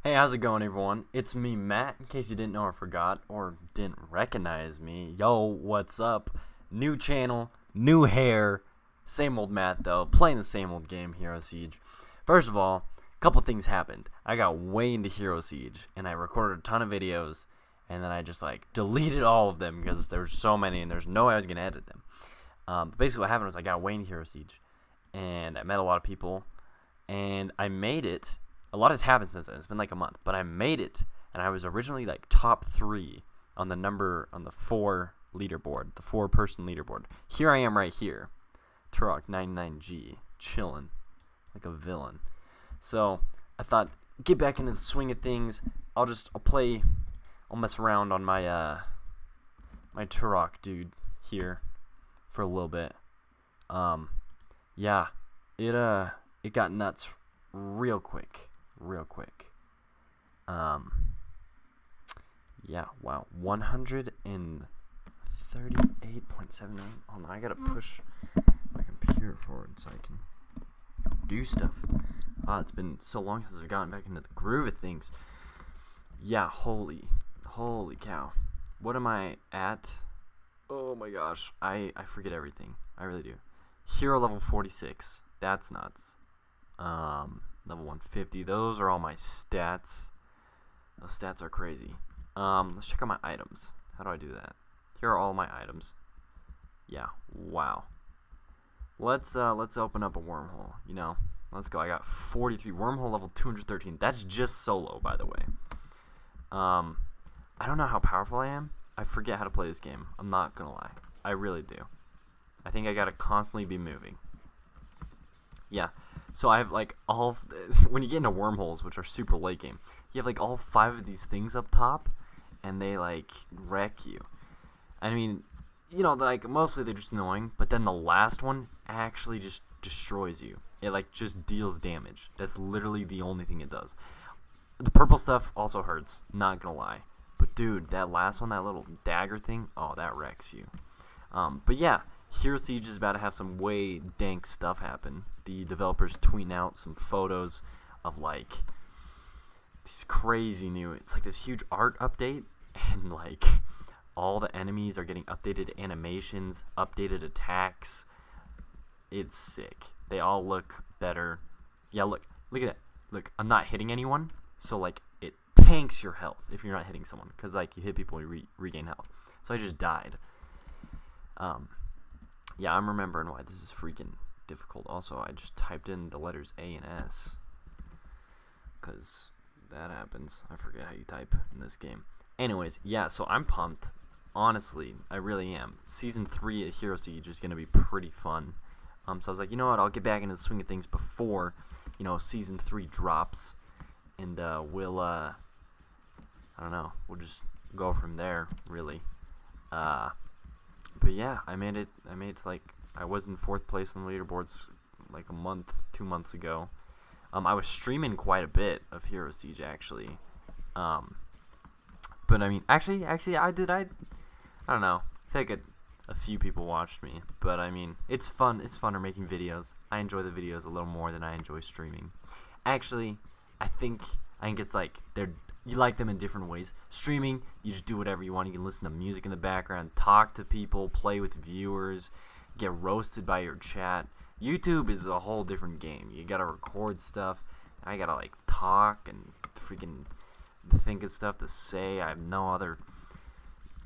Hey, how's it going, everyone? It's me, Matt, in case you didn't know or forgot or didn't recognize me. Yo, what's up? New channel, new hair, same old Matt, though, playing the same old game, Hero Siege. First of all, a couple things happened. I got way into Hero Siege, and I recorded a ton of videos, and then I just, deleted all of them because there were so many, and there's no way I was going to edit them. Basically, what happened was I got way into Hero Siege, and I met a lot of people, and I made it. A lot has happened since then. It's been like a month, but I made it, and I was originally like top 3 on the 4 leaderboard, the 4-person leaderboard. Here I am right here, Turok 99G, chilling like a villain. So I thought, get back into the swing of things. I'll mess around on my my Turok dude here for a little bit. Yeah, it got nuts real quick. Yeah, wow, 138.79. Hold on, I gotta push my computer forward so I can do stuff. It's been so long since I've gotten back into the groove of things. Yeah, holy cow. What am I at? Oh my gosh, I forget everything. I really do. Hero level 46. That's nuts. Level 150. Those are all my stats. Those stats are crazy. Let's check out my items. How do I do that? Here are all my items. Yeah. Wow. Let's open up a wormhole. Let's go. I got 43 wormhole level 213. That's just solo, by the way. I don't know how powerful I am. I forget how to play this game. I'm not gonna lie. I really do. I think I gotta constantly be moving. Yeah. So I have when you get into wormholes, which are super late game, you have all 5 of these things up top, and they wreck you. I mean, mostly they're just annoying, but then the last one actually just destroys you. It just deals damage. That's literally the only thing it does. The purple stuff also hurts, not gonna lie. But dude, that last one, that little dagger thing, oh, that wrecks you. But yeah, Hero Siege is about to have some way dank stuff happen. The developers tweeting out some photos of these crazy new. It's this huge art update, and all the enemies are getting updated animations, updated attacks. It's sick. They all look better. Yeah, look at that. Look, I'm not hitting anyone, so it tanks your health if you're not hitting someone, because you hit people, you regain health. So I just died. Yeah, I'm remembering why this is freaking difficult. Also, I just typed in the letters A and S, because that happens. I forget how you type in this game. Anyways, yeah, so I'm pumped. Honestly, I really am. Season 3 of Hero Siege is going to be pretty fun. So I was like, you know what, I'll get back into the swing of things before, Season 3 drops. And we'll, I don't know, we'll just go from there, really. But yeah, I made it I was in 4th place on the leaderboards a month, 2 months ago. I was streaming quite a bit of Hero Siege, actually. But I mean, actually, I don't know. I think a few people watched me, but I mean, it's fun. It's funner making videos. I enjoy the videos a little more than I enjoy streaming. Actually, I think it's you like them in different ways. Streaming, you just do whatever you want. You can listen to music in the background, talk to people, play with viewers, get roasted by your chat. YouTube is a whole different game. You gotta record stuff. I gotta talk and freaking think of stuff to say. I have no other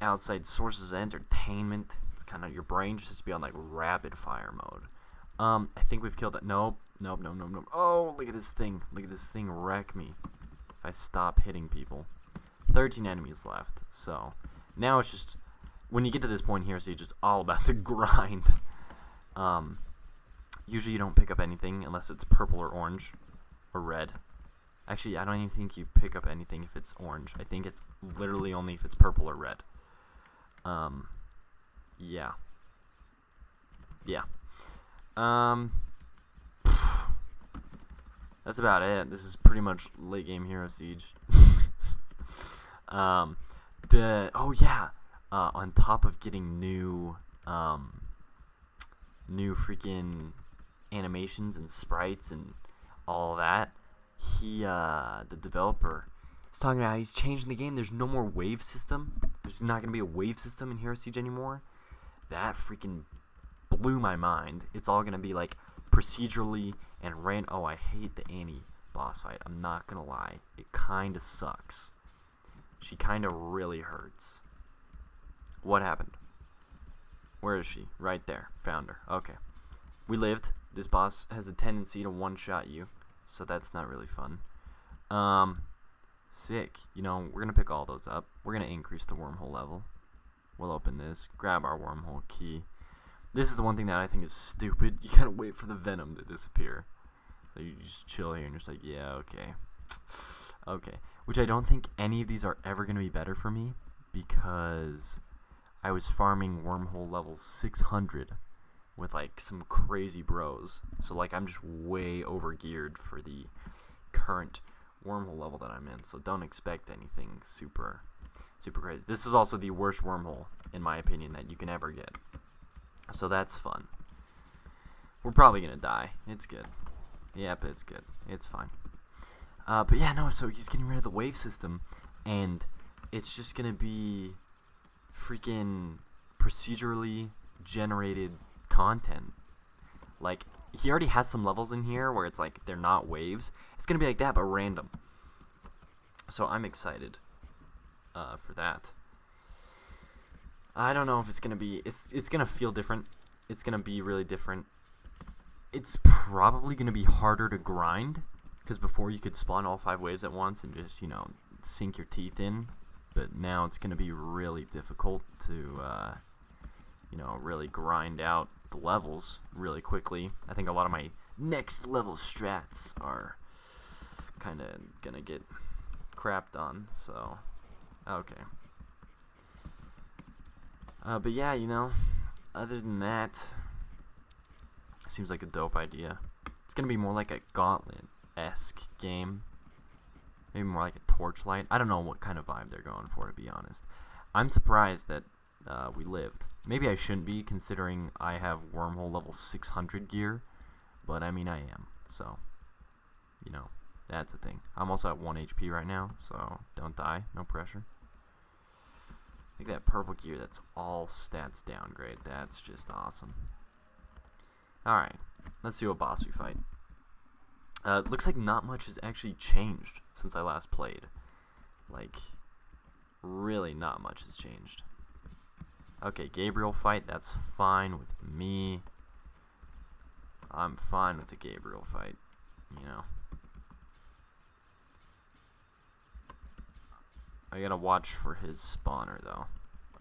outside sources of entertainment. It's kind of, your brain just has to be on rapid fire mode. I think we've killed it. Nope. Oh, look at this thing. Look at this thing wreck me if I stop hitting people. 13 enemies left. So now it's just, when you get to this point here, so it's just all about the grind. Usually you don't pick up anything unless it's purple or orange or red. Actually, I don't even think you pick up anything if it's orange. I think it's literally only if it's purple or red. Yeah. That's about it. This is pretty much late game Hero Siege. On top of getting new freaking animations and sprites and all that, the developer, is talking about how he's changing the game. There's no more wave system. There's not going to be a wave system in Hero Siege anymore. That freaking blew my mind. It's all going to be like procedurally and oh, I hate the Annie boss fight. I'm not going to lie. It kind of sucks. She kind of really hurts. What happened? Where is she? Right there. Found her. Okay. We lived. This boss has a tendency to one-shot you, so that's not really fun. Sick. You know, we're going to pick all those up. We're going to increase the wormhole level. We'll open this, grab our wormhole key. This is the one thing that I think is stupid. You gotta wait for the venom to disappear. So you just chill here and just like, yeah, okay. Okay. Which I don't think any of these are ever going to be better for me, because I was farming wormhole level 600 with like some crazy bros. So like I'm just way over geared for the current wormhole level that I'm in. So don't expect anything super crazy. This is also the worst wormhole, in my opinion, that you can ever get. So that's fun. We're probably going to die. It's good. Yep, it's good. It's fine. But yeah, no, so he's getting rid of the wave system, and it's just going to be freaking procedurally generated content. Like, he already has some levels in here where it's like they're not waves. It's going to be like that, but random. So I'm excited for that. I don't know if it's going to be... It's going to feel different. It's going to be really different. It's probably going to be harder to grind, because before you could spawn all 5 waves at once and just, you know, sink your teeth in. But now it's going to be really difficult to, you know, really grind out the levels really quickly. I think a lot of my next level strats are kind of going to get crapped on, so, okay. But yeah, you know, other than that, seems like a dope idea. It's going to be more like a Gauntlet-esque game. Maybe more like a Torchlight. I don't know what kind of vibe they're going for, to be honest. I'm surprised that we lived. Maybe I shouldn't be, considering I have wormhole level 600 gear. But, I mean, I am. So, you know, that's a thing. I'm also at 1 HP right now, so don't die. No pressure. Like that purple gear, that's all stats downgrade. That's just awesome. Alright, let's see what boss we fight. Looks like not much has actually changed since I last played. Like, really not much has changed. Okay, Gabriel fight, that's fine with me. I'm fine with the Gabriel fight, you know. I gotta watch for his spawner, though.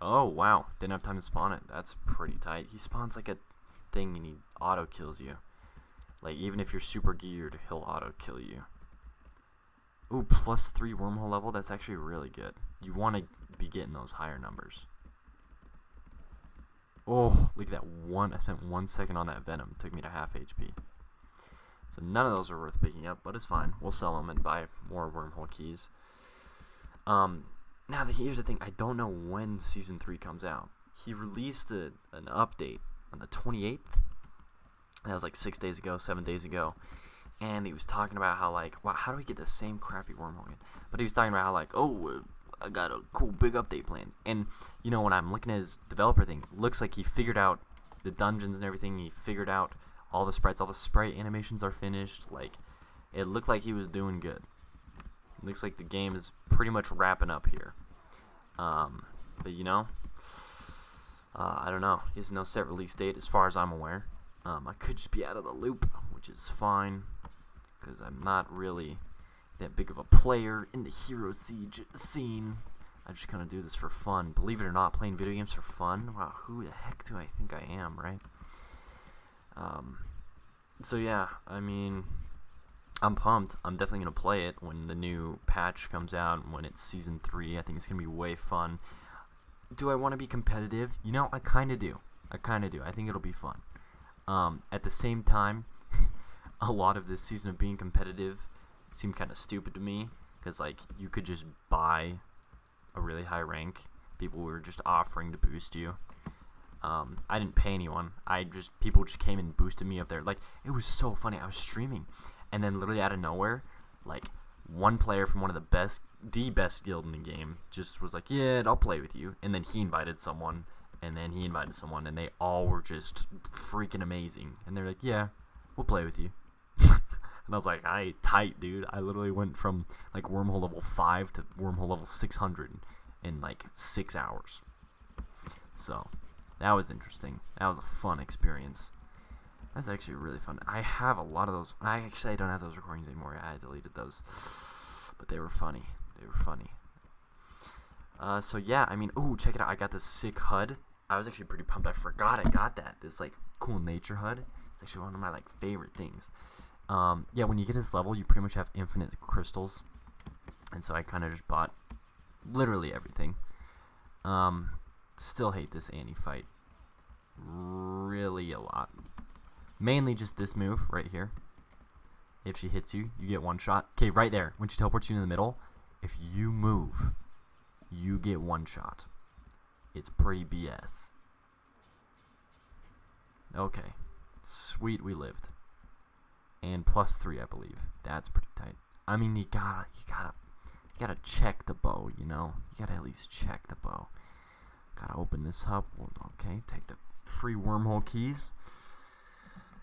Oh, wow. Didn't have time to spawn it. That's pretty tight. He spawns like a thing and he auto-kills you. Like, even if you're super geared, he'll auto-kill you. Ooh, +3 wormhole level. That's actually really good. You want to be getting those higher numbers. Oh, look at that one. I spent 1 second on that venom. It took me to half HP. So none of those are worth picking up, but it's fine. We'll sell them and buy more wormhole keys. Now, here's the thing. I don't know when Season 3 comes out. He released an update on the 28th. That was like 6 days ago, 7 days ago. And he was talking about how, like, wow, how do we get the same crappy wormhole again? But he was talking about how, like, oh, I got a cool big update plan. And, you know, when I'm looking at his developer thing, it looks like he figured out the dungeons and everything. He figured out all the sprites. All the sprite animations are finished. Like, it looked like he was doing good. Looks like the game is pretty much wrapping up here. But you know, I don't know. He has no set release date as far as I'm aware. I could just be out of the loop, which is fine, because I'm not really that big of a player in the Hero Siege scene. I just kind of do this for fun. Believe it or not, playing video games for fun. Wow, who the heck do I think I am, right? So yeah, I mean, I'm pumped. I'm definitely going to play it when the new patch comes out and when it's Season 3. I think it's going to be way fun. Do I want to be competitive? You know, I kind of do. I think it'll be fun. At the same time, a lot of this season of being competitive seemed kind of stupid to me, because, like, you could just buy a really high rank. People were just offering to boost you. I didn't pay anyone. People just came and boosted me up there. Like, it was so funny. I was streaming, and then literally out of nowhere, like one player from the best guild in the game just was like, yeah, I'll play with you. And then he invited someone, and then he invited someone, and they all were just freaking amazing. And they're like, yeah, we'll play with you. And I was like, tight, dude. I literally went from like wormhole level 5 to wormhole level 600 in like 6 hours. So that was interesting. That was a fun experience. That's actually really fun. I have a lot of those. I don't have those recordings anymore. I deleted those, but they were funny. So yeah, I mean, ooh, check it out. I got this sick HUD. I was actually pretty pumped. I forgot I got that. This like cool nature HUD. It's actually one of my like favorite things. Yeah, when you get to this level, you pretty much have infinite crystals, and so I kind of just bought literally everything. Still hate this Annie fight really a lot. Mainly just this move right here. If she hits you, you get one shot. Okay, right there. When she teleports you in the middle, if you move, you get one shot. It's pretty BS. Okay. Sweet, we lived. And +3, I believe. That's pretty tight. I mean, you gotta check the bow, you know? You gotta at least check the bow. Gotta open this up. Okay, take the free wormhole keys.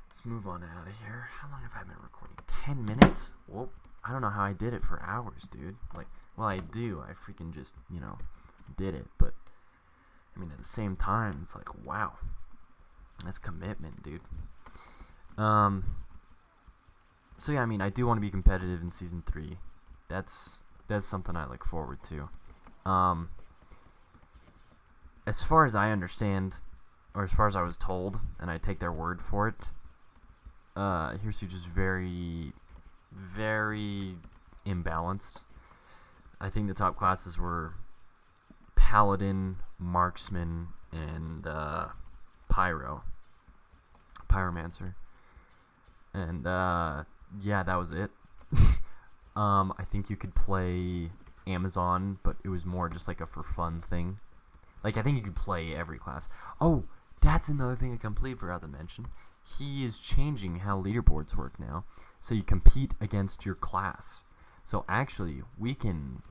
Let's move on out of here. How long have I been recording? 10 minutes? Well, I don't know how I did it for hours, dude. Like, well, I do. I freaking just, you know, did it. But, I mean, at the same time, it's like, wow. That's commitment, dude. So, yeah, I mean, I do want to be competitive in Season 3. That's something I look forward to. As far as I understand, or as far as I was told, and I take their word for it, Hirsu's just very, very imbalanced. I think the top classes were Paladin, Marksman, and Pyromancer. And, yeah, that was it. I think you could play Amazon, but it was more just like a for fun thing. Like, I think you could play every class. Oh, that's another thing I completely forgot to mention. He is changing how leaderboards work now, so you compete against your class. So actually, we can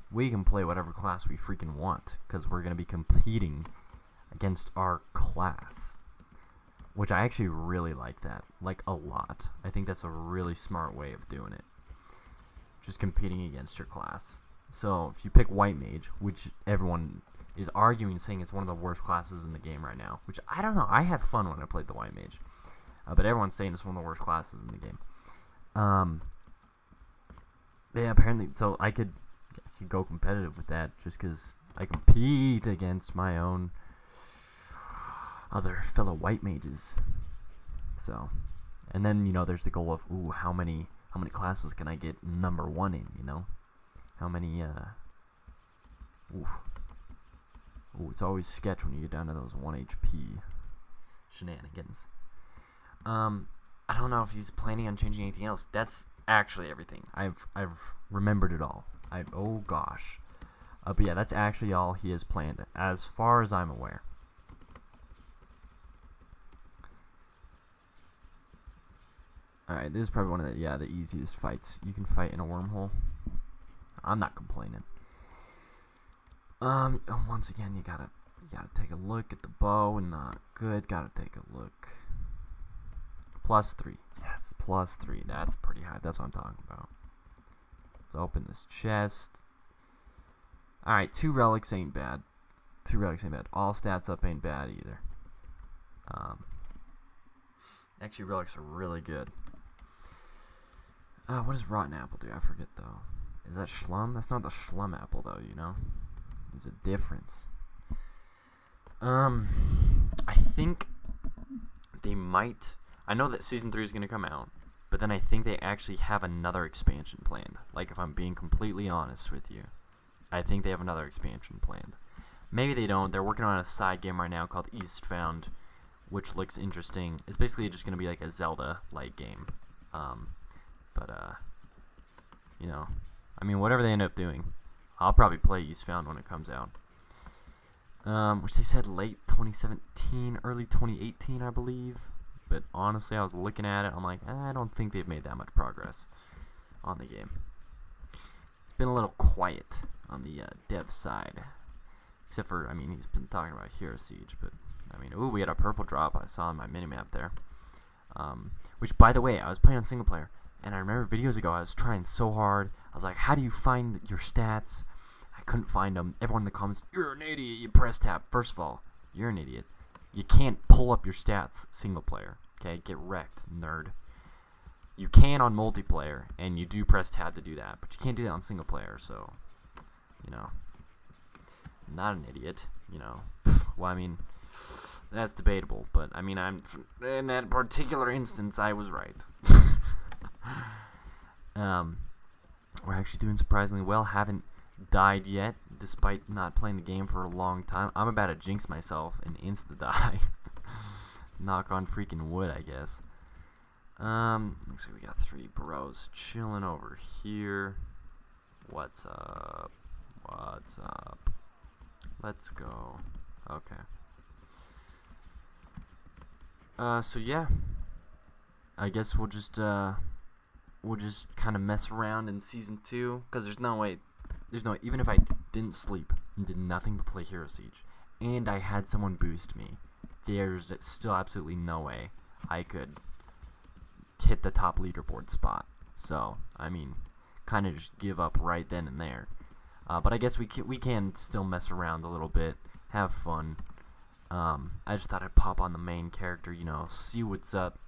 play whatever class we freaking want, because we're gonna be competing against our class, which I actually really like that, like a lot. I think that's a really smart way of doing it. Just competing against your class. So if you pick White Mage, which everyone is arguing, saying it's one of the worst classes in the game right now, which I don't know. I had fun when I played the White Mage. But everyone's saying it's one of the worst classes in the game. Yeah, apparently, so I could go competitive with that just because I compete against my own other fellow white mages. So, and then, you know, there's the goal of, ooh, how many classes can I get number 1 in, you know? How many, ooh, it's always sketch when you get down to those 1 HP shenanigans. I don't know if he's planning on changing anything else. That's actually everything. I've remembered it all. Oh gosh. But yeah, that's actually all he has planned, as far as I'm aware. Alright, this is probably one of the easiest fights you can fight in a wormhole. I'm not complaining. Once again, you gotta take a look at the bow, and not good. Gotta take a look. +3. Yes, +3. That's pretty high. That's what I'm talking about. Let's open this chest. Alright, 2 relics ain't bad. 2 relics ain't bad. All stats up ain't bad either. Actually, relics are really good. What does rotten apple do? I forget, though. Is that Schlum? That's not the Schlum apple, though, you know? There's a difference. I think they might... I know that Season 3 is going to come out, but then I think they actually have another expansion planned. Like, if I'm being completely honest with you, I think they have another expansion planned. Maybe they don't. They're working on a side game right now called Eastbound, which looks interesting. It's basically just going to be like a Zelda-like game. You know, I mean, whatever they end up doing, I'll probably play Eastbound when it comes out. Which they said late 2017, early 2018, I believe. But honestly, I was looking at it, I'm like, I don't think they've made that much progress on the game. been a little quiet on the dev side. Except for, I mean, he's been talking about Hero Siege, but, I mean, ooh, we had a purple drop. I saw on my minimap there. Which, by the way, I was playing on single player, and I remember videos ago I was trying so hard. I was like, how do you find your stats? I couldn't find them. Everyone in the comments, you're an idiot, you press tab. First of all, you're an idiot. You can't pull up your stats single player. Okay, get wrecked, nerd. You can on multiplayer, and you do press tab to do that, but you can't do that on single player, so, you know, I'm not an idiot, you know. Well, I mean, that's debatable, but, I mean, in that particular instance, I was right. We're actually doing surprisingly well. Haven't died yet, despite not playing the game for a long time. I'm about to jinx myself and insta-die. Knock on freaking wood, I guess. Looks like we got 3 bros chilling over here. What's up? What's up? Let's go. Okay. So yeah. I guess we'll just kind of mess around in season 2, because there's no way, even if I didn't sleep and did nothing but play Hero Siege, and I had someone boost me, there's still absolutely no way I could hit the top leaderboard spot. So, I mean, kind of just give up right then and there. But I guess we can still mess around a little bit, have fun. I just thought I'd pop on the main character, you know, see what's up,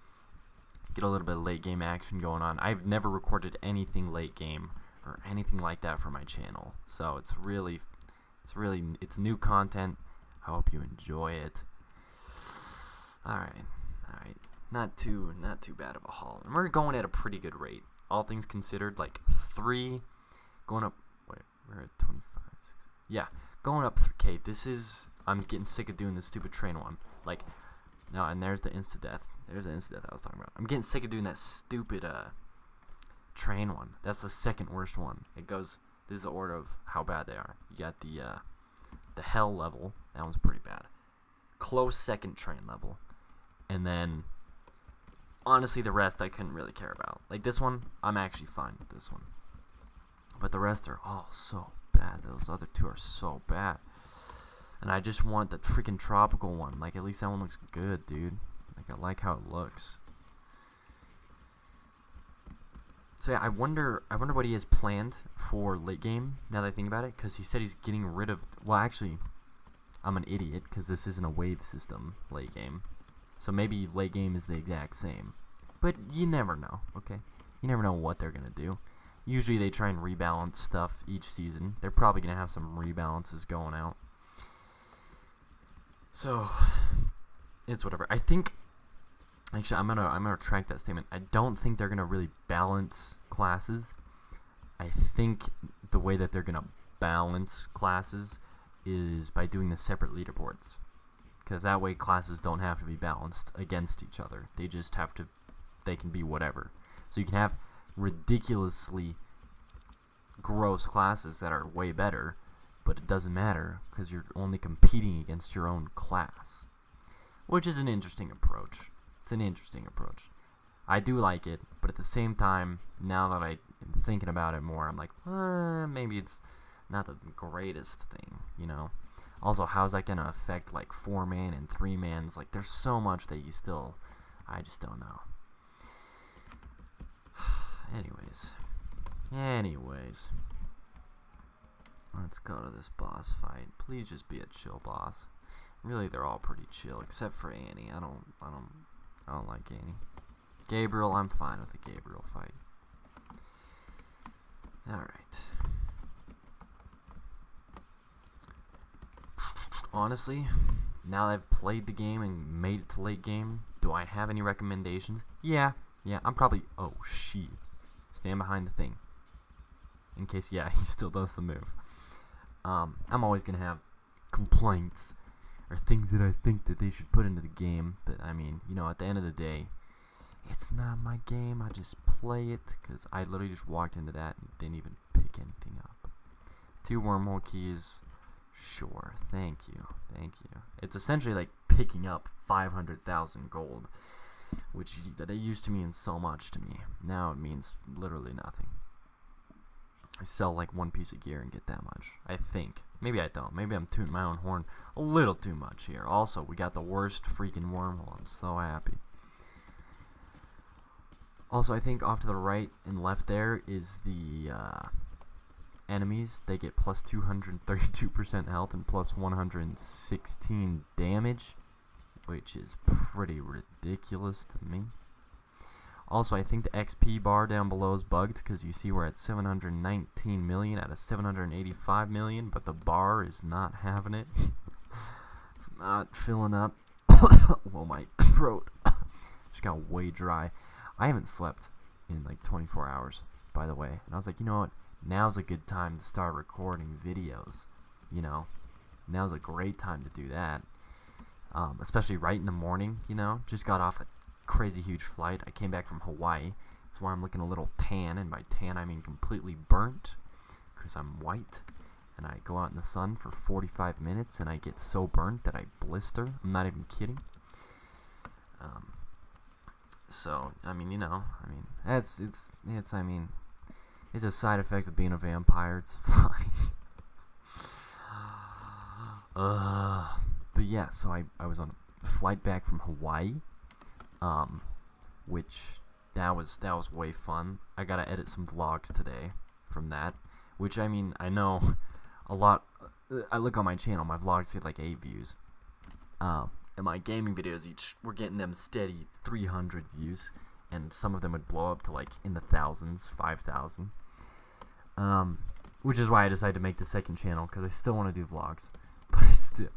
get a little bit of late game action going on. I've never recorded anything late game or anything like that for my channel, so it's new content. I hope you enjoy it. All right. Not too bad of a haul, and we're going at a pretty good rate, all things considered. Like 3 going up. Wait, we're at 25. 6, yeah, going up. Okay, this is. I'm getting sick of doing this stupid train one. Like, no, and there's the insta death. There's the insta death I was talking about. I'm getting sick of doing that stupid train one. That's the second worst one. It goes. This is the order of how bad they are. You got the hell level. That one's pretty bad. Close second train level, and then. Honestly, the rest I couldn't really care about. Like this one, I'm actually fine with this one. But the rest are all so bad. Those other 2 are so bad. And I just want the freaking tropical one. Like, at least that one looks good, dude. Like, I like how it looks. So yeah, I wonder what he has planned for late game, now that I think about it. Because he said he's getting rid of... Well, actually, I'm an idiot, because this isn't a wave system late game. So maybe late game is the exact same. But you never know, okay? You never know what they're going to do. Usually they try and rebalance stuff each season. They're probably going to have some rebalances going out. So, it's whatever. I think... Actually, I'm gonna retract that statement. I don't think they're going to really balance classes. I think the way that they're going to balance classes is by doing the separate leaderboards. Because that way classes don't have to be balanced against each other. They just have to, they can be whatever. So you can have ridiculously gross classes that are way better, but it doesn't matter because you're only competing against your own class. Which is an interesting approach. It's an interesting approach. I do like it, but at the same time, now that I'm thinking about it more, I'm like, maybe it's not the greatest thing, you know? Also, how's that going to affect, like, 4-man and 3-mans? Like, there's so much that you still... I just don't know. Anyways. Let's go to this boss fight. Please just be a chill boss. Really, they're all pretty chill, except for Annie. I don't like Annie. Gabriel, I'm fine with the Gabriel fight. Alright. Honestly, now that I've played the game and made it to late game, do I have any recommendations? Yeah, I'm probably... Oh, shit. Stand behind the thing. In case, yeah, he still does the move. I'm always going to have complaints or things that I think that they should put into the game. But, I mean, you know, at the end of the day, it's not my game. I just play it because I literally just walked into that and didn't even pick anything up. 2 wormhole keys. Sure, thank you. It's essentially like picking up 500,000 gold, which they used to mean so much to me. Now it means literally nothing. I sell like one piece of gear and get that much. I think. Maybe I don't. Maybe I'm tooting my own horn a little too much here. Also, we got the worst freaking wormhole. I'm so happy. Also, I think off to the right and left there is the enemies. They get plus 232% health and plus 116 damage, which is pretty ridiculous to me. Also, I think the XP bar down below is bugged because you see we're at 719 million out of 785 million, but the bar is not having it. It's not filling up. Whoa, my throat just got way dry. I haven't slept in like 24 hours, by the way. And I was like, you know what? Now's a good time to start recording videos. You know, now's a great time to do that. Especially right in the morning, you know. Just got off a crazy huge flight. I came back from Hawaii. That's why I'm looking a little tan, and by tan I mean completely burnt, because I'm white. And I go out in the sun for 45 minutes, and I get so burnt that I blister. I'm not even kidding. So I mean, you know, I mean, I mean, it's a side effect of being a vampire. It's fine. But yeah, so I was on a flight back from Hawaii, which that was way fun. I gotta edit some vlogs today from that, which I mean, I know a lot. I look on my channel, my vlogs get like 8 views. And my gaming videos we're getting them steady 300 views, and some of them would blow up to like in the thousands, 5,000. Which is why I decided to make the second channel, because I still want to do vlogs, but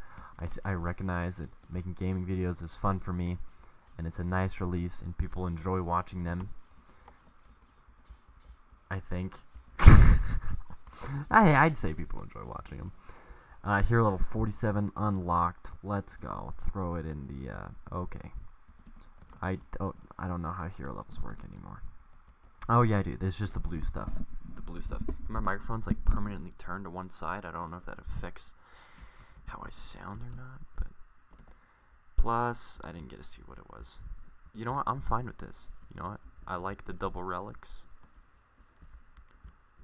I recognize that making gaming videos is fun for me, and it's a nice release, and people enjoy watching them. I think. I'd say people enjoy watching them. Hero level 47 unlocked. Let's go. Throw it in the, okay. I don't know how hero levels work anymore. Oh yeah, I do. There's just the blue stuff. The blue stuff. My microphone's like permanently turned to one side. I don't know if that affects how I sound or not, but plus I didn't get to see what it was. You know what? I'm fine with this. You know what? I like the double relics.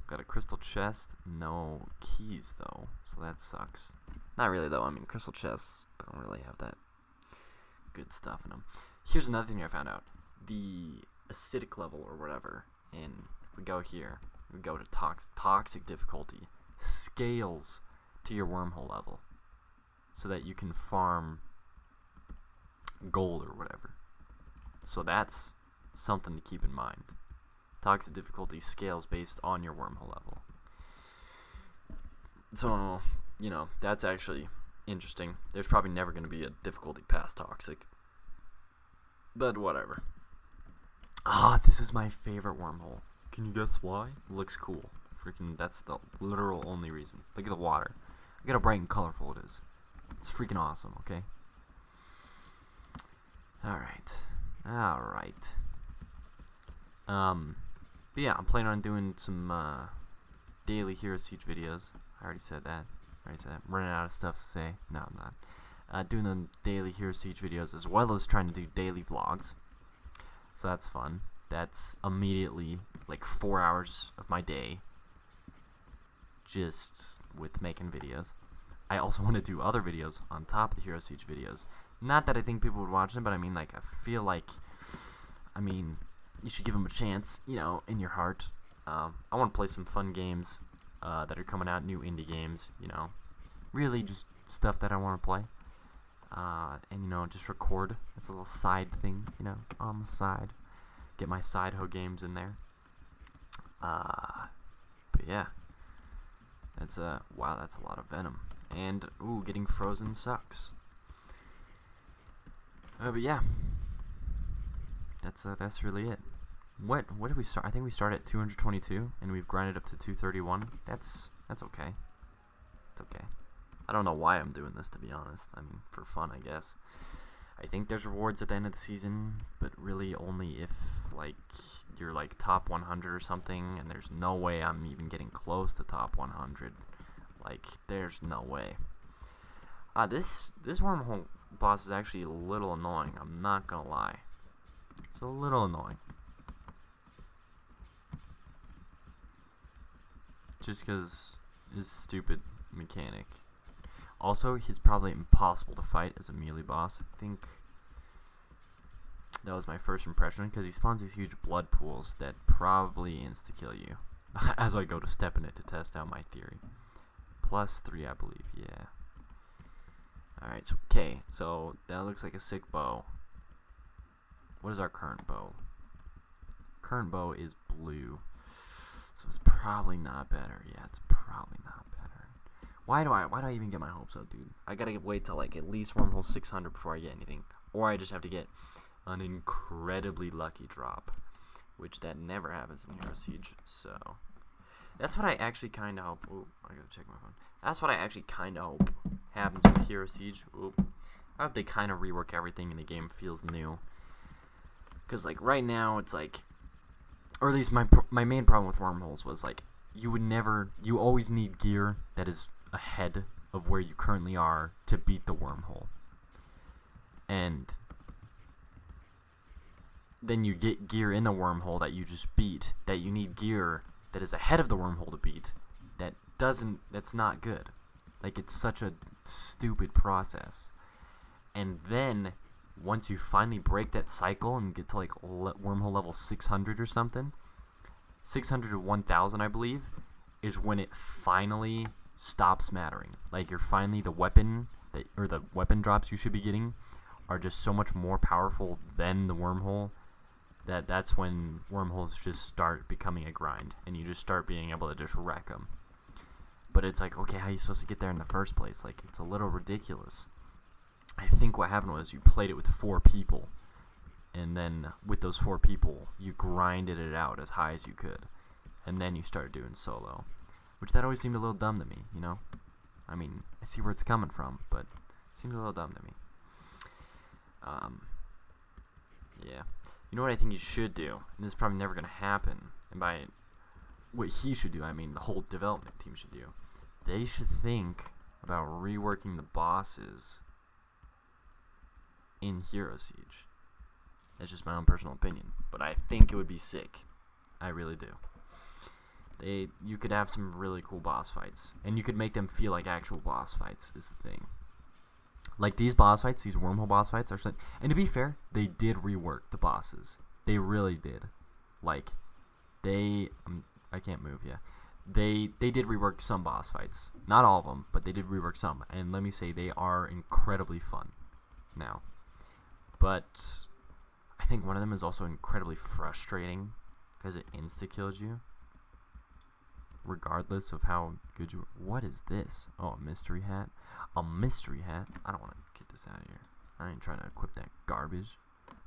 Got a crystal chest, no keys though, so that sucks. Not really though. I mean, crystal chests don't really have that good stuff in them. Here's another thing I found out: the acidic level or whatever, and we go here, we go to toxic difficulty, scales to your wormhole level, so that you can farm gold or whatever. So that's something to keep in mind. Toxic difficulty scales based on your wormhole level. So, you know, that's actually interesting. There's probably never going to be a difficulty past toxic. But whatever. This is my favorite wormhole. Can you guess why? It looks cool. Freaking, that's the literal only reason. Look at the water. Look at how bright and colorful it is. It's freaking awesome, okay? Alright. But yeah, I'm planning on doing some daily Hero Siege videos. I already said that. I'm running out of stuff to say. No, I'm not. Doing the daily Hero Siege videos as well as trying to do daily vlogs. So that's fun. That's immediately like 4 hours of my day just with making videos. I also want to do other videos on top of the Hero Siege videos. Not that I think people would watch them, but I mean, like, I feel like, you should give them a chance, you know, in your heart. I want to play some fun games that are coming out, new indie games, you know. Really just stuff that I want to play. And, you know, just record as a little side thing, you know, on the side. Get my side hoe games in there. But yeah. That's, wow, that's a lot of venom. And, ooh, getting frozen sucks. But yeah. That's really it. What did we start? I think we started at 222, and we've grinded up to 231. That's okay. It's okay. I don't know why I'm doing this, to be honest. I mean, for fun, I guess. I think there's rewards at the end of the season, but really only if, like, you're, like, top 100 or something, and there's no way I'm even getting close to top 100. Like, there's no way. This wormhole boss is actually a little annoying. I'm not gonna lie. It's a little annoying. just because his stupid mechanic. Also, he's probably impossible to fight as a melee boss. I think that was my first impression, because he spawns these huge blood pools that probably insta-kill you. As I go to step in it to test out my theory. +3, I believe, yeah. Alright, so, okay, so that looks like a sick bow. What is our current bow? Current bow is blue. So it's probably not better. Yeah, it's probably not better. Why do I even get my hopes up, dude? I gotta wait till like at least wormhole 600 before I get anything. Or I just have to get an incredibly lucky drop. Which that never happens in Hero Siege, so that's what I actually kind of hope. Ooh, I gotta check my phone. That's what I actually kind of hope happens with Hero Siege. Ooh, I hope they kind of rework everything and the game feels new. Cause like right now it's like, or at least my main problem with wormholes was like you always need gear that is ahead of where you currently are to beat the wormhole, and then you get gear in the wormhole that you just beat, that you need gear that is ahead of the wormhole to beat, that's not good. Like, it's such a stupid process. And then, once you finally break that cycle and get to, like, wormhole level 600 or something, 600 to 1000, I believe, is when it finally stops mattering. Like, you're finally, the weapon drops you should be getting are just so much more powerful than the wormhole, that's when wormholes just start becoming a grind, and you just start being able to just wreck them. But it's like, okay, how are you supposed to get there in the first place? Like, it's a little ridiculous. I think what happened was you played it with 4 people, and then with those 4 people, you grinded it out as high as you could, and then you started doing solo, which that always seemed a little dumb to me, you know? I mean, I see where it's coming from, but it seemed a little dumb to me. Yeah. You know what I think you should do, and this is probably never going to happen, and by what he should do, I mean the whole development team should do. They should think about reworking the bosses in Hero Siege. That's just my own personal opinion, but I think it would be sick. I really do. You could have some really cool boss fights, and you could make them feel like actual boss fights, is the thing. Like, these boss fights, these wormhole boss fights are such, and to be fair, they did rework the bosses. They really did. Like, I can't move, yeah. They did rework some boss fights. Not all of them, but they did rework some. And let me say, they are incredibly fun now. But I think one of them is also incredibly frustrating, because it insta-kills you, regardless of how good you are. What is this? Oh, a mystery hat? A mystery hat? I don't want to get this out of here. I ain't trying to equip that garbage.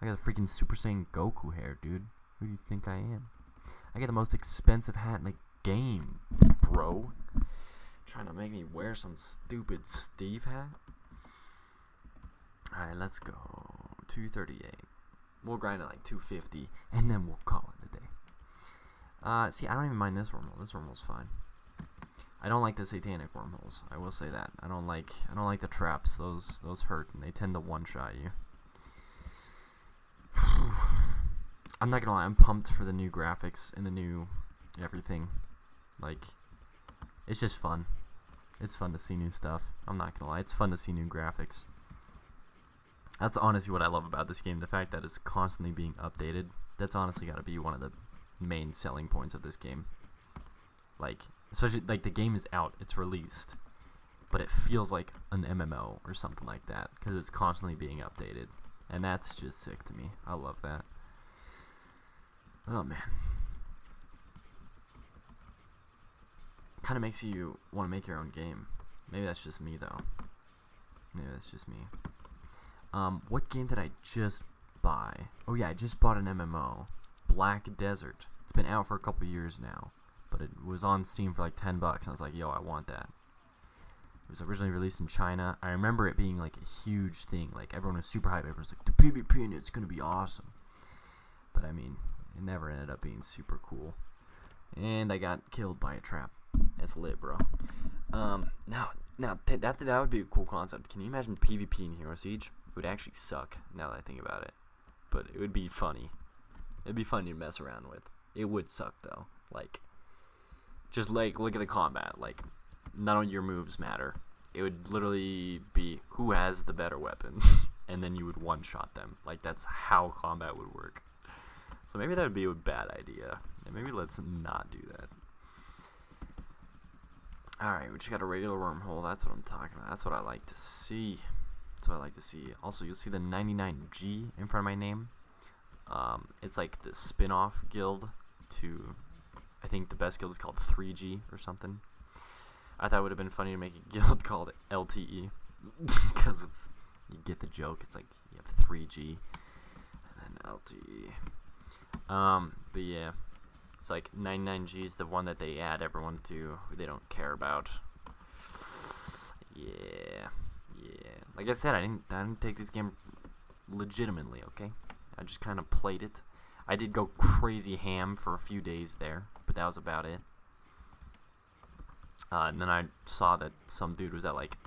I got a freaking Super Saiyan Goku hair, dude. Who do you think I am? I got the most expensive hat in the game, bro. Trying to make me wear some stupid Steve hat? Alright, let's go. 238. We'll grind at like 250, and then we'll call it a day. See, I don't even mind this wormhole. This wormhole's fine. I don't like the satanic wormholes. I will say that. I don't like the traps. Those hurt, and they tend to one-shot you. I'm not gonna lie. I'm pumped for the new graphics and the new everything. Like, it's just fun. It's fun to see new stuff. I'm not gonna lie. It's fun to see new graphics. That's honestly what I love about this game. The fact that it's constantly being updated. That's honestly got to be one of the main selling points of this game. Like, especially, like, the game is out, it's released, but it feels like an MMO or something like that, because it's constantly being updated, and that's just sick to me. I love that. Oh, man. Kind of makes you want to make your own game. Maybe that's just me, though. Maybe that's just me. What game did I just buy? Oh, yeah, I just bought an MMO. Black Desert. It's been out for a couple years now, but it was on Steam for like $10, and I was like, yo, I want that. It was originally released in China. I remember it being like a huge thing. Like, everyone was super hyped. Everyone was like, the PvP in it's going to be awesome. But, I mean, it never ended up being super cool. And I got killed by a trap. That's lit, bro. Now that would be a cool concept. Can you imagine PvP in Hero Siege? It would actually suck, now that I think about it. But it would be funny. It'd be funny to mess around with. It would suck, though. Like, Just like look at the combat. Like none of your moves matter. It would literally be who has the better weapon, and then you would one-shot them. Like that's how combat would work. So maybe that would be a bad idea. And maybe let's not do that. Alright, we just got a regular wormhole. That's what I'm talking about. That's what I like to see. That's what I like to see. Also, you'll see the 99G in front of my name. It's like the spin-off guild to, I think the best guild is called 3G or something. I thought it would have been funny to make a guild called LTE. Because it's, you get the joke. It's like you have 3G and then LTE. But yeah, it's like 99G is the one that they add everyone to who they don't care about. Yeah. Like I said, I didn't take this game legitimately, okay? I just kind of played it. I did go crazy ham for a few days there, but that was about it. And then I saw that some dude was at like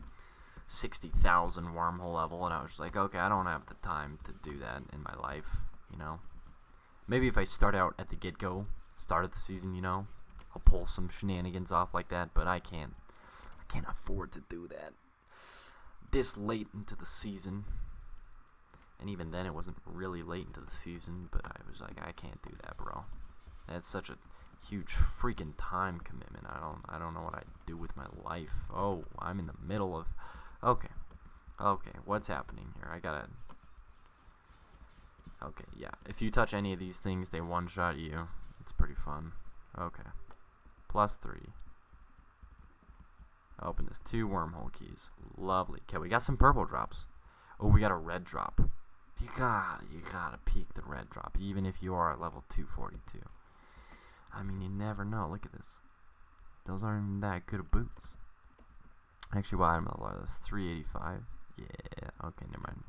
60,000 wormhole level, and I was like, okay, I don't have the time to do that in my life, you know? Maybe if I start out at the get-go, start of the season, you know, I'll pull some shenanigans off like that, but I can't afford to do that this late into the season. And even then, it wasn't really late into the season, but I was like, I can't do that, bro. That's such a huge freaking time commitment. I don't know what I'd do with my life. Oh, I'm in the middle of... Okay, what's happening here? I gotta... Okay, yeah. If you touch any of these things, they one-shot you. It's pretty fun. Okay. +3. Open this. 2 wormhole keys. Lovely. Okay, we got some purple drops. Oh, we got a red drop. You gotta peek the red drop, even if you are at level 242. I mean, you never know. Look at this. Those aren't even that good of boots. Actually, what item level are those? 385? Yeah, okay, never mind.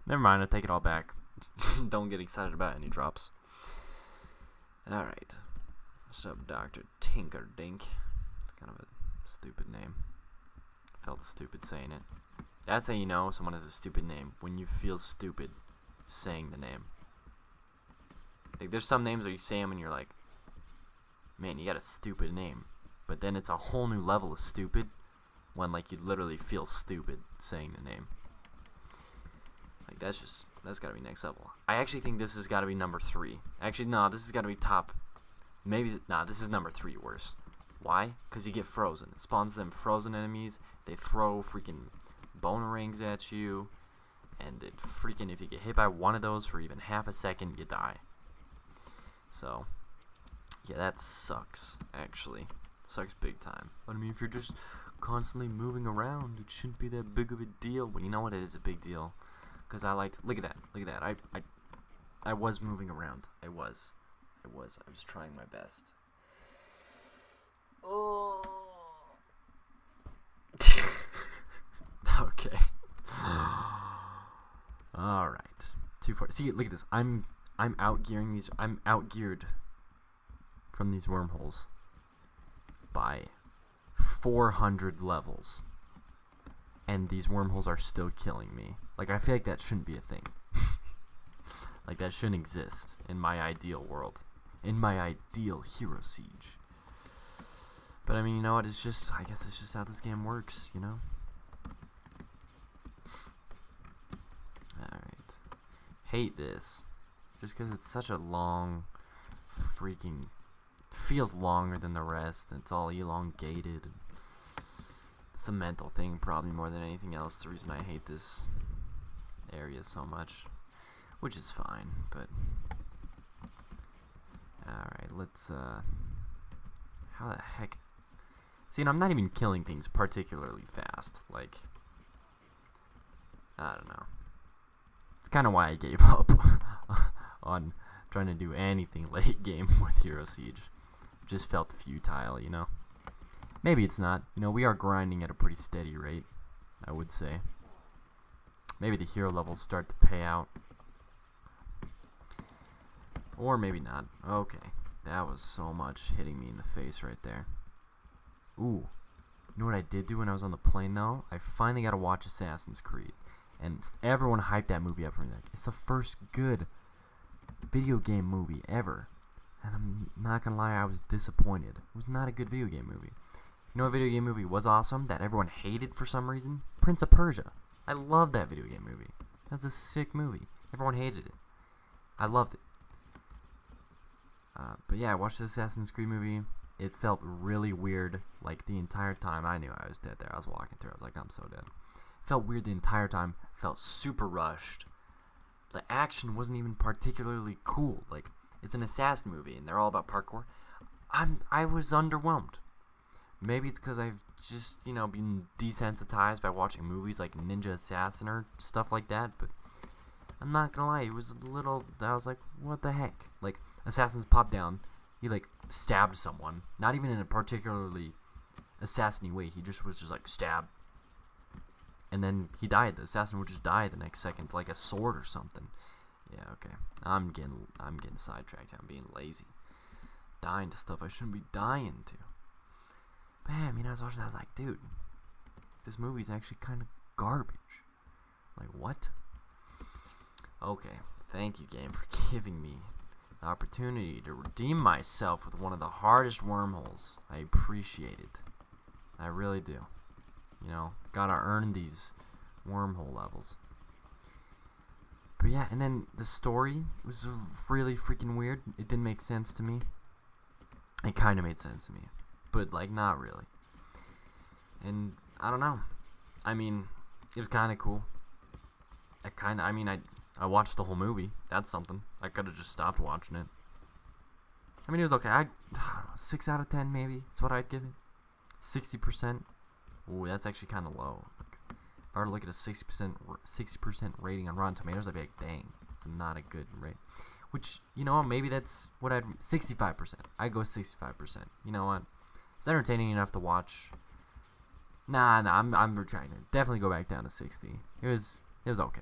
Never mind, I'll take it all back. Don't get excited about any drops. Alright. What's up, Dr. Tinkerdink? It's kind of a stupid name. I felt stupid saying it. That's how you know someone has a stupid name. When you feel stupid saying the name. Like, there's some names that you say them and you're like, man, you got a stupid name. But then it's a whole new level of stupid when, like, you literally feel stupid saying the name. Like, that's gotta be next level. I actually think this has gotta be number 3. Actually, no, this has gotta be top. Maybe, nah, this is number 3 worse. Why? Because you get frozen. It spawns them frozen enemies. They throw freaking boner rings at you. And it freaking, if you get hit by one of those for even half a second, you die. So, yeah, that sucks, actually. Sucks big time. But I mean, if you're just constantly moving around, it shouldn't be that big of a deal. But you know what? It is a big deal. Because I liked, look at that. I was moving around. I was trying my best. Oh. Okay. All right. 240. See, look at this. I'm outgearing these. I'm outgeared from these wormholes by 400 levels, and these wormholes are still killing me. Like, I feel like that shouldn't be a thing. Like, that shouldn't exist in my ideal world, in my ideal Hero Siege. But I mean, you know what? It's just, I guess it's just how this game works, you know. Alright. Hate this. Just because it's such a long freaking... feels longer than the rest. It's all elongated. It's a mental thing probably more than anything else. The reason I hate this area so much. Which is fine, but... Alright, let's... How the heck... See, and I'm not even killing things particularly fast. Like... I don't know. It's kind of why I gave up on trying to do anything late game with Hero Siege. Just felt futile, you know. Maybe it's not. You know, we are grinding at a pretty steady rate, I would say. Maybe the hero levels start to pay out. Or maybe not. Okay. That was so much hitting me in the face right there. Ooh. You know what I did do when I was on the plane, though? I finally got to watch Assassin's Creed. And everyone hyped that movie up for me. Like, it's the first good video game movie ever. And I'm not gonna lie, I was disappointed. It was not a good video game movie. You know what video game movie was awesome that everyone hated for some reason? Prince of Persia. I love that video game movie. That's a sick movie. Everyone hated it. I loved it. But yeah, I watched the Assassin's Creed movie. It felt really weird, like the entire time. I knew I was dead there. I was walking through. I was like, I'm so dead. It felt weird the entire time. Felt super rushed. The action wasn't even particularly cool. Like, it's an assassin movie, and they're all about parkour. I was underwhelmed. Maybe it's because I've just, been desensitized by watching movies like Ninja Assassin or stuff like that, but I'm not gonna lie, it was a little, I was like, what the heck? Like, assassins pop down, he, like, stabbed someone, not even in a particularly assassin-y way, he just was just like, stab, and then he died. The assassin would just die the next second, like a sword or something. Yeah, okay, I'm getting sidetracked, I'm being lazy, dying to stuff I shouldn't be dying to. Man, I was watching that, I was like, dude, this movie's actually kind of garbage. Like, what? Okay, thank you, game, for giving me the opportunity to redeem myself with one of the hardest wormholes. I appreciate it. I really do. Gotta earn these wormhole levels. But yeah, and then the story was really freaking weird. It didn't make sense to me. It kind of made sense to me, but, like, not really. And I don't know. I mean, it was kind of cool. I watched the whole movie. That's something. I could have just stopped watching it. I mean, it was okay. I don't know, 6 out of 10 maybe. That's what I'd give it. 60%. Ooh, that's actually kind of low. Like, if I were to look at a 60% rating on Rotten Tomatoes, I'd be like, dang, it's not a good rate. Which, maybe that's what 65%. I'd go 65%. You know what? It's entertaining enough to watch. Nah, I'm retracting it. Definitely go back down to 60. It was okay.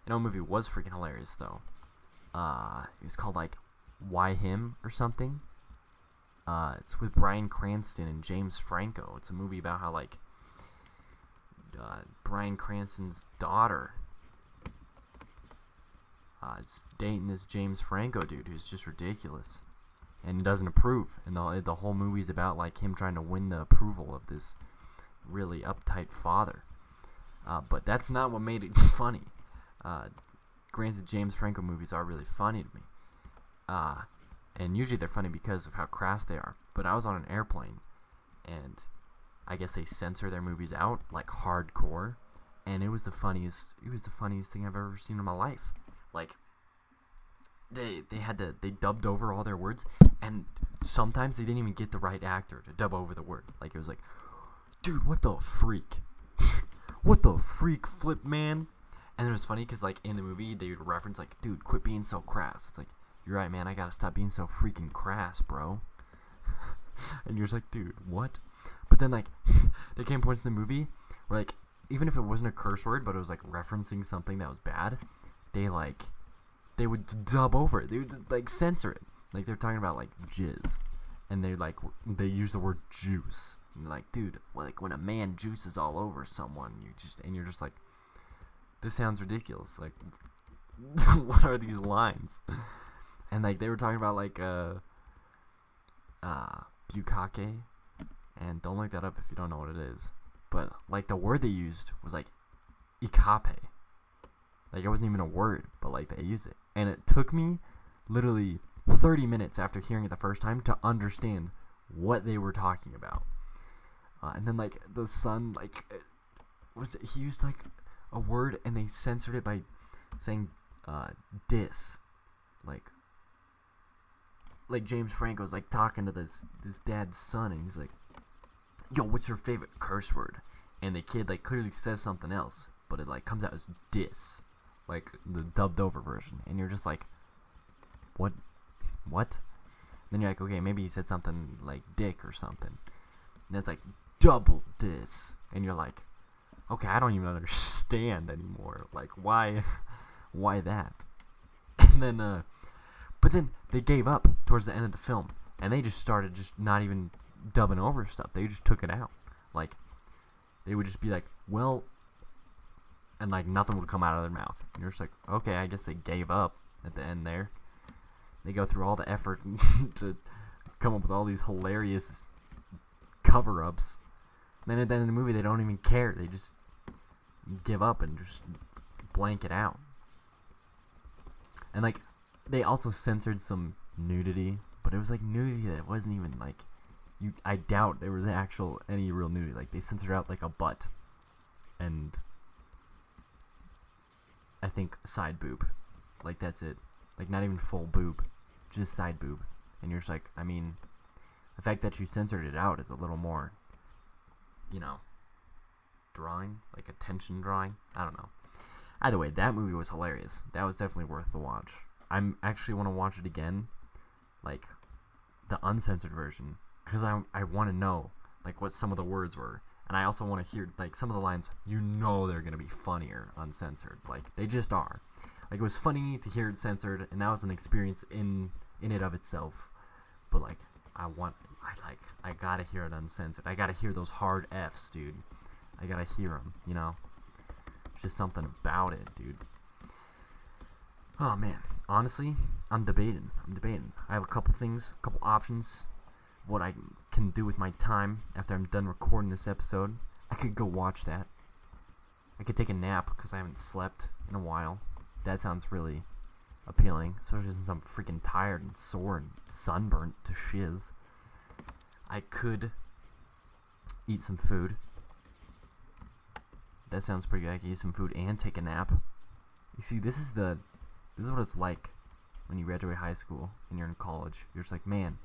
Movie was freaking hilarious though. It was called like Why Him or something. It's with Bryan Cranston and James Franco. It's a movie about how like Bryan Cranston's daughter is dating this James Franco dude who's just ridiculous and doesn't approve. And the whole movie's about like him trying to win the approval of this really uptight father. But that's not what made it funny. Granted, James Franco movies are really funny to me. And usually they're funny because of how crass they are. But I was on an airplane, and I guess they censor their movies out like hardcore, and it was the funniest thing I've ever seen in my life. Like, they dubbed over all their words, and sometimes they didn't even get the right actor to dub over the word. Like, it was like, dude, what the freak? What the freak, flip man? And it was funny because, like, in the movie, they would reference, like, dude, quit being so crass. It's like, you're right, man, I gotta stop being so freaking crass, bro. And you're just like, dude, what? But then, like, there came points in the movie where, like, even if it wasn't a curse word, but it was, like, referencing something that was bad, they would dub over it. They would, like, censor it. Like, they're talking about, like, jizz. And they use the word juice. And they're like, dude, like, when a man juices all over someone, you're just like, this sounds ridiculous. Like, what are these lines? And, like, they were talking about, like, bukkake. And don't look that up if you don't know what it is. But, like, the word they used was, like, ikape. Like, it wasn't even a word, but, like, they used it. And it took me literally 30 minutes after hearing it the first time to understand what they were talking about. And then, like, the son, like, he used, like, a word, and they censored it by saying, dis. Like James Franco's, like, talking to this dad's son, and he's like, yo, what's your favorite curse word? And the kid, like, clearly says something else, but it, like, comes out as dis. Like, the dubbed over version. And you're just like, what? And then you're like, okay, maybe he said something like dick or something. And it's like, double dis. And you're like, okay, I don't even understand anymore. Like, why that? And then, but then they gave up towards the end of the film, and they just started just not even dubbing over stuff. They just took it out. Like, they would just be like, well, and, like, nothing would come out of their mouth. And you're just like, okay, I guess they gave up at the end there. They go through all the effort to come up with all these hilarious cover-ups. Then at the end of the movie, they don't even care. They just give up and just blank it out. And like, they also censored some nudity, but it was like nudity that wasn't even like, I doubt there was any real nudity. Like, they censored out like a butt and I think side boob. Like, that's it. Like, not even full boob, just side boob. And you're just like, I mean, the fact that you censored it out is a little more, drawing, like attention drawing. I don't know. Either way, that movie was hilarious. That was definitely worth the watch. I'm actually want to watch it again, like the uncensored version, because I want to know like what some of the words were, and I also want to hear like some of the lines. They're gonna be funnier uncensored. Like, they just are. Like, it was funny to hear it censored, and that was an experience in it of itself. But like, I gotta hear it uncensored. I gotta hear those hard F's, dude. I gotta hear them. Just something about it, dude. Oh man, honestly, I'm debating. I have a couple options, what I can do with my time after I'm done recording this episode. I could go watch that. I could take a nap because I haven't slept in a while. That sounds really appealing, especially since I'm freaking tired and sore and sunburnt to shiz. I could eat some food. That sounds pretty good. I could eat some food and take a nap. You see, this is what it's like when you graduate high school and you're in college. You're just like, man,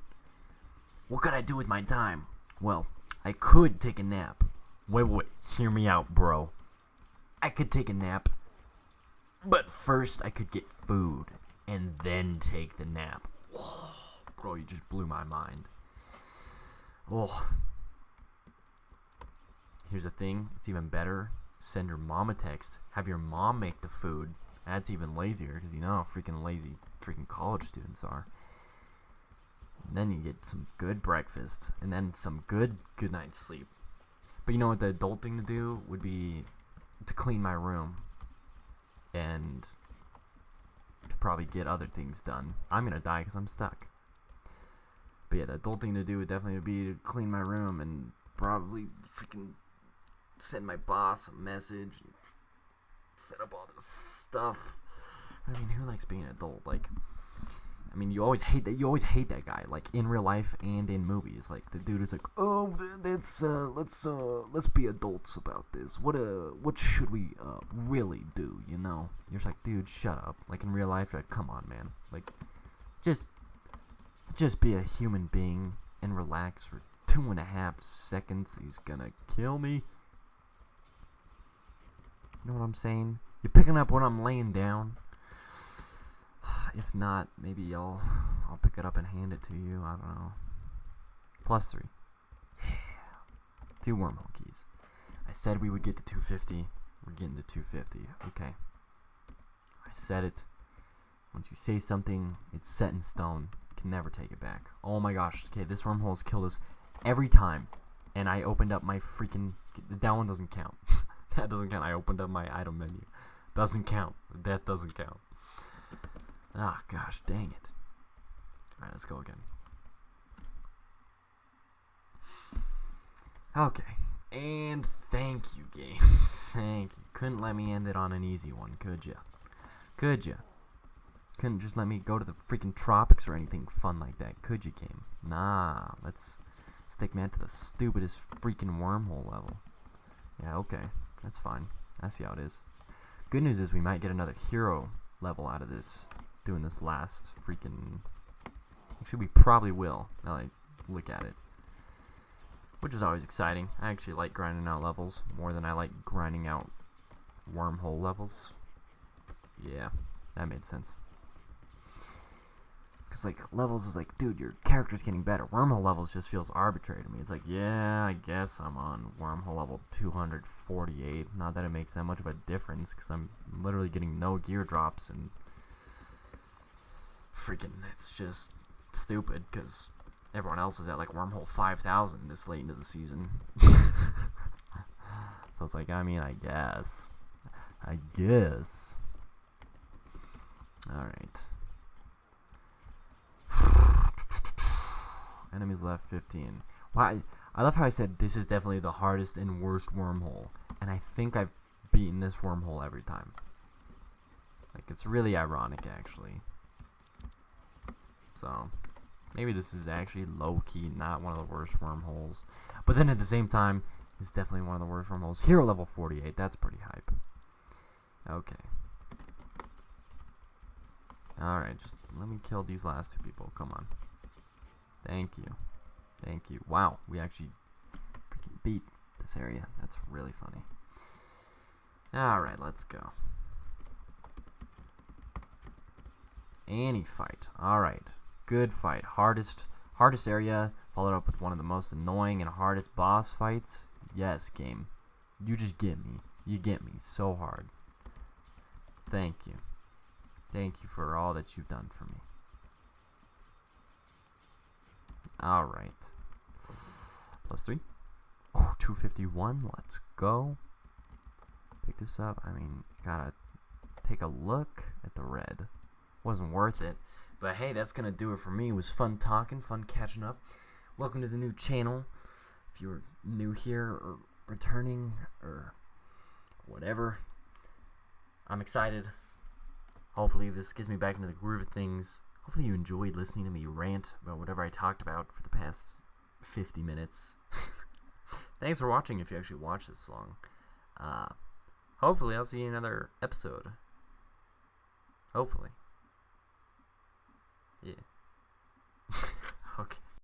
what could I do with my time? Well, I could take a nap. Wait, hear me out, bro. I could take a nap, but first I could get food and then take the nap. Whoa, bro, you just blew my mind. Oh. Here's the thing, it's even better. Send your mom a text. Have your mom make the food. That's even lazier, because you know how freaking lazy freaking college students are. And then you get some good breakfast, and then some good night's sleep. But you know what the adult thing to do would be to clean my room. And to probably get other things done. I'm gonna die because I'm stuck. But yeah, the adult thing to do would definitely be to clean my room and probably freaking send my boss a message and set up all this stuff. I mean, who likes being an adult? Like, I mean, you always hate that guy, like in real life and in movies. Like, the dude is like, oh, let's be adults about this. What should we really do? You're just like, dude, shut up. Like, in real life, you're like, come on, man. Like, just be a human being and relax for 2.5 seconds. He's gonna kill me. You know what I'm saying? You're picking up when I'm laying down. If not, maybe I'll pick it up and hand it to you. I don't know. +3. Yeah. 2 wormhole keys. I said we would get to 250. We're getting to 250. Okay. I said it. Once you say something, it's set in stone. You can never take it back. Oh my gosh. Okay, this wormhole has killed us every time. And I opened up my freaking... That one doesn't count. That doesn't count. I opened up my item menu. Doesn't count. That doesn't count. Ah, gosh, dang it. Alright, let's go again. Okay. And thank you, game. Thank you. Couldn't let me end it on an easy one, could ya? Could ya? Couldn't just let me go to the freaking tropics or anything fun like that, could you, game? Nah, let's stick man to the stupidest freaking wormhole level. Yeah, okay. That's fine. I see how it is. Good news is we might get another hero level out of this. Doing this last freaking... Actually, we probably will, now that I look at it. Which is always exciting. I actually like grinding out levels more than I like grinding out wormhole levels. Yeah, that made sense. Because, like, levels is like, dude, your character's getting better. Wormhole levels just feels arbitrary to me. It's like, yeah, I guess I'm on wormhole level 248. Not that it makes that much of a difference, because I'm literally getting no gear drops, and freaking, it's just stupid, because everyone else is at, like, wormhole 5,000 this late into the season. So it's like, I mean, I guess. Alright. Enemies left 15. Wow, I love how I said this is definitely the hardest and worst wormhole. And I think I've beaten this wormhole every time. Like, it's really ironic, actually. So, maybe this is actually low-key not one of the worst wormholes. But then at the same time, it's definitely one of the worst wormholes. Hero level 48, that's pretty hype. Okay. Alright, just let me kill these last 2 people. Come on. Thank you. Thank you. Wow, we actually freaking beat this area. That's really funny. Alright, let's go. Any fight. Alright. Good fight. Hardest area, followed up with one of the most annoying and hardest boss fights. Yes, game. You just get me. You get me so hard. Thank you. Thank you for all that you've done for me. Alright. +3. Oh, 251. Let's go. Pick this up. I mean, gotta take a look at the red. Wasn't worth it. But hey, that's gonna do it for me. It was fun talking, fun catching up. Welcome to the new channel. If you're new here or returning or whatever, I'm excited. Hopefully this gets me back into the groove of things. Hopefully you enjoyed listening to me rant about whatever I talked about for the past 50 minutes. Thanks for watching if you actually watched this long. Hopefully I'll see you in another episode. Hopefully. Yeah.